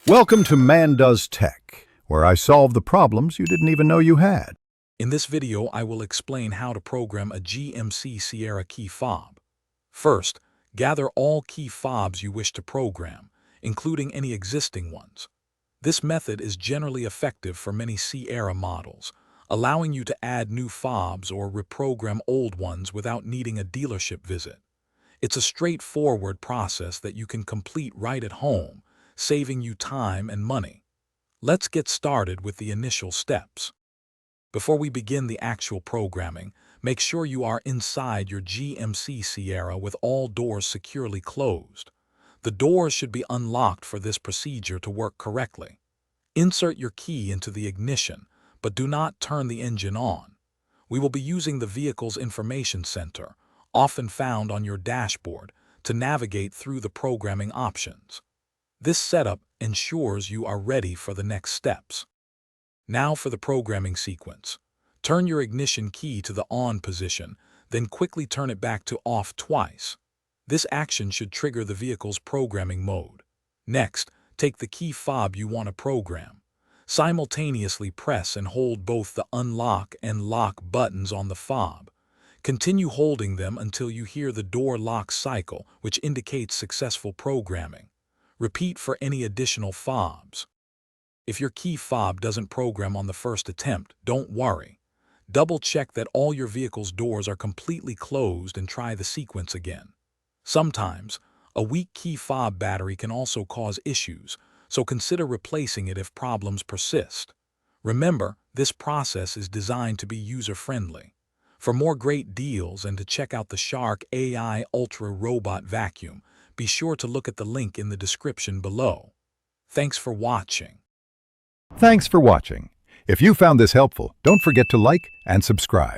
Welcome to Man Does Tech, where I solve the problems you didn't even know you had. In this video, I will explain how to program a GMC Sierra key fob. First, gather all key fobs you wish to program, including any existing ones. This method is generally effective for many Sierra models, allowing you to add new fobs or reprogram old ones without needing a dealership visit. It's a straightforward process that you can complete right at home, saving you time and money. Let's get started with the initial steps. Before we begin the actual programming, make sure you are inside your GMC Sierra with all doors securely closed. The doors should be unlocked for this procedure to work correctly. Insert your key into the ignition, but do not turn the engine on. We will be using the vehicle's information center, often found on your dashboard, to navigate through the programming options. This setup ensures you are ready for the next steps. Now for the programming sequence. Turn your ignition key to the on position, then quickly turn it back to off twice. This action should trigger the vehicle's programming mode. Next, take the key fob you want to program. Simultaneously press and hold both the unlock and lock buttons on the fob. Continue holding them until you hear the door lock cycle, which indicates successful programming. Repeat for any additional fobs. If your key fob doesn't program on the first attempt, don't worry. Double-check that all your vehicle's doors are completely closed and try the sequence again. Sometimes, a weak key fob battery can also cause issues, so consider replacing it if problems persist. Remember, this process is designed to be user-friendly. For more great deals and to check out the Shark AI Ultra Robot Vacuum, be sure to look at the link in the description below. Thanks for watching. Thanks for watching. If you found this helpful, don't forget to like and subscribe.